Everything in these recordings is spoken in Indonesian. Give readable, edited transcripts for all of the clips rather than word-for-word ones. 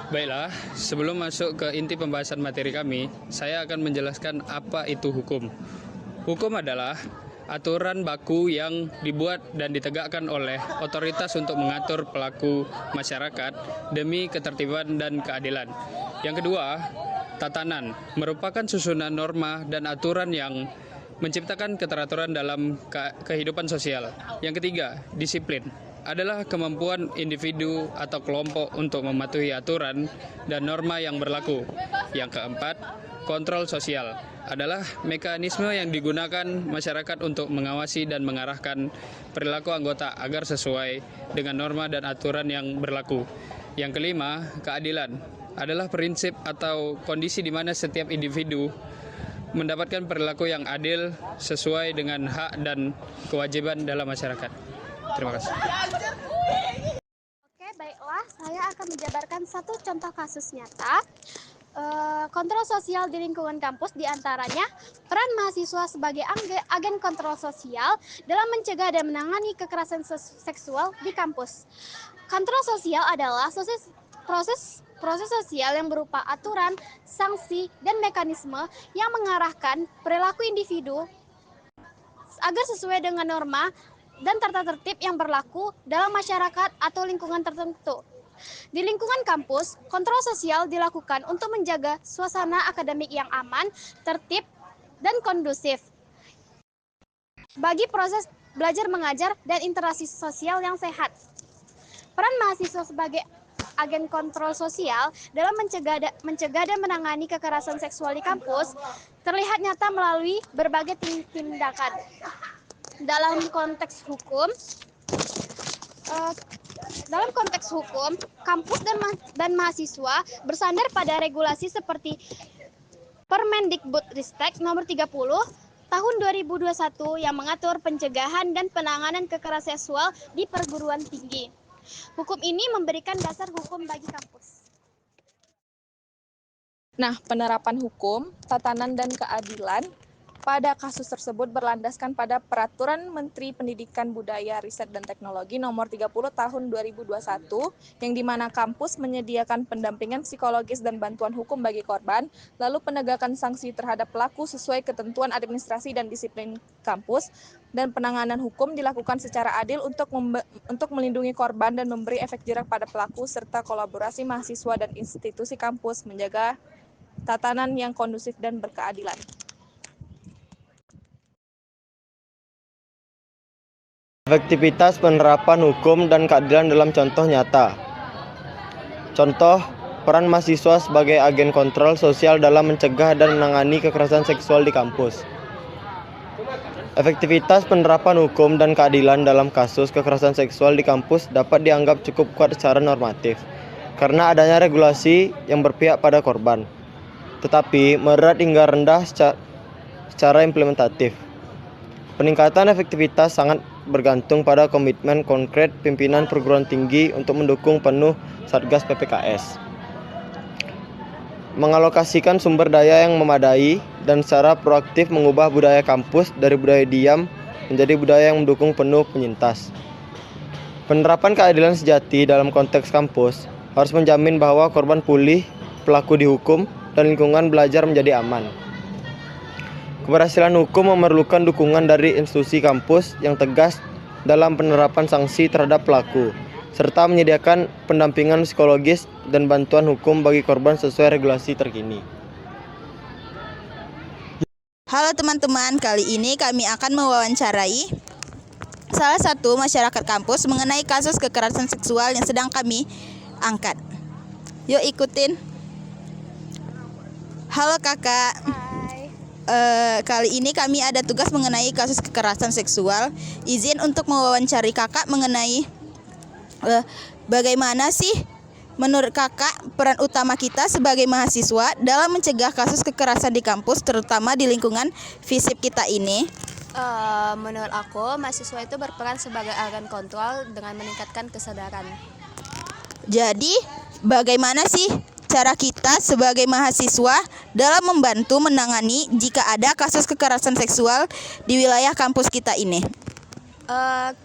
Baiklah, sebelum masuk ke inti pembahasan materi kami, saya akan menjelaskan apa itu hukum. Hukum adalah aturan baku yang dibuat dan ditegakkan oleh otoritas untuk mengatur pelaku masyarakat demi ketertiban dan keadilan. Yang kedua, tatanan merupakan susunan norma dan aturan yang menciptakan keteraturan dalam kehidupan sosial. Yang ketiga, disiplin adalah kemampuan individu atau kelompok untuk mematuhi aturan dan norma yang berlaku. Yang keempat, kontrol sosial adalah mekanisme yang digunakan masyarakat untuk mengawasi dan mengarahkan perilaku anggota agar sesuai dengan norma dan aturan yang berlaku. Yang kelima, keadilan adalah prinsip atau kondisi di mana setiap individu mendapatkan perilaku yang adil sesuai dengan hak dan kewajiban dalam masyarakat. Terima kasih. Oke, baiklah. Saya akan menjabarkan satu contoh kasus nyata. Kontrol sosial di lingkungan kampus diantaranya peran mahasiswa sebagai agen kontrol sosial dalam mencegah dan menangani kekerasan seksual di kampus. Kontrol sosial adalah proses sosial yang berupa aturan, sanksi, dan mekanisme yang mengarahkan perilaku individu agar sesuai dengan norma dan tata tertib yang berlaku dalam masyarakat atau lingkungan tertentu. Di lingkungan kampus, kontrol sosial dilakukan untuk menjaga suasana akademik yang aman, tertib, dan kondusif bagi proses belajar mengajar dan interaksi sosial yang sehat. Peran mahasiswa sebagai agen kontrol sosial dalam mencegah dan menangani kekerasan seksual di kampus terlihat nyata melalui berbagai tindakan. Dalam konteks hukum, kampus dan mahasiswa bersandar pada regulasi seperti Permendikbudristek Nomor 30 Tahun 2021 yang mengatur pencegahan dan penanganan kekerasan seksual di perguruan tinggi. Hukum ini memberikan dasar hukum bagi kampus. Nah, penerapan hukum, tatanan, dan keadilan pada kasus tersebut berlandaskan pada Peraturan Menteri Pendidikan Budaya Riset dan Teknologi Nomor 30 Tahun 2021 yang dimana kampus menyediakan pendampingan psikologis dan bantuan hukum bagi korban, lalu penegakan sanksi terhadap pelaku sesuai ketentuan administrasi dan disiplin kampus, dan penanganan hukum dilakukan secara adil untuk melindungi korban dan memberi efek jerak pada pelaku serta kolaborasi mahasiswa dan institusi kampus menjaga tatanan yang kondusif dan berkeadilan. Efektivitas penerapan hukum dan keadilan dalam contoh nyata. Contoh, peran mahasiswa sebagai agen kontrol sosial dalam mencegah dan menangani kekerasan seksual di kampus. Efektivitas penerapan hukum dan keadilan dalam kasus kekerasan seksual di kampus dapat dianggap cukup kuat secara normatif, karena adanya regulasi yang berpihak pada korban, tetapi moderat hingga rendah secara implementatif. Peningkatan efektivitas sangat bergantung pada komitmen konkret pimpinan perguruan tinggi untuk mendukung penuh Satgas PPKS, mengalokasikan sumber daya yang memadai, dan secara proaktif mengubah budaya kampus dari budaya diam menjadi budaya yang mendukung penuh penyintas. Penerapan keadilan sejati dalam konteks kampus harus menjamin bahwa korban pulih, pelaku dihukum, dan lingkungan belajar menjadi aman. Keberhasilan hukum memerlukan dukungan dari institusi kampus yang tegas dalam penerapan sanksi terhadap pelaku, serta menyediakan pendampingan psikologis dan bantuan hukum bagi korban sesuai regulasi terkini. Halo teman-teman, kali ini kami akan mewawancarai salah satu masyarakat kampus mengenai kasus kekerasan seksual yang sedang kami angkat. Yuk ikutin. Halo kakak. Kali ini kami ada tugas mengenai kasus kekerasan seksual. Izin untuk mewawancari kakak mengenai bagaimana sih menurut kakak peran utama kita sebagai mahasiswa dalam mencegah kasus kekerasan di kampus, terutama di lingkungan FISIP kita ini? Menurut aku, mahasiswa itu berperan sebagai agen kontrol dengan meningkatkan kesadaran. Jadi, bagaimana sih cara kita sebagai mahasiswa dalam membantu menangani jika ada kasus kekerasan seksual di wilayah kampus kita ini?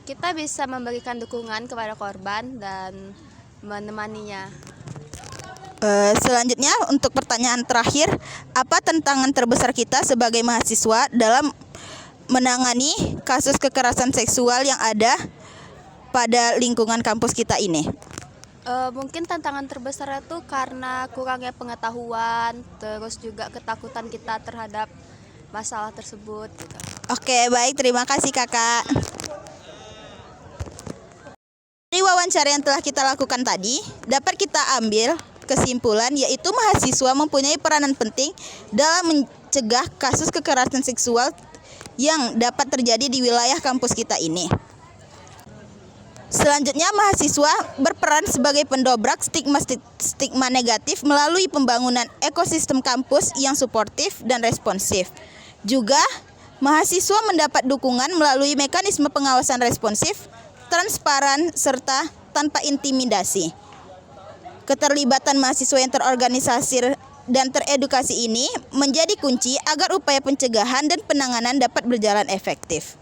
Kita bisa memberikan dukungan kepada korban dan menemaninya. Selanjutnya untuk pertanyaan terakhir, apa tantangan terbesar kita sebagai mahasiswa dalam menangani kasus kekerasan seksual yang ada pada lingkungan kampus kita ini? Mungkin tantangan terbesar itu karena kurangnya pengetahuan, terus juga ketakutan kita terhadap masalah tersebut gitu. Oke, baik, terima kasih Kakak. Dari wawancara yang telah kita lakukan tadi, dapat kita ambil kesimpulan yaitu mahasiswa mempunyai peranan penting dalam mencegah kasus kekerasan seksual yang dapat terjadi di wilayah kampus kita ini. Selanjutnya, mahasiswa berperan sebagai pendobrak stigma negatif melalui pembangunan ekosistem kampus yang suportif dan responsif. Juga, mahasiswa mendapat dukungan melalui mekanisme pengawasan responsif, transparan, serta tanpa intimidasi. Keterlibatan mahasiswa yang terorganisasi dan teredukasi ini menjadi kunci agar upaya pencegahan dan penanganan dapat berjalan efektif.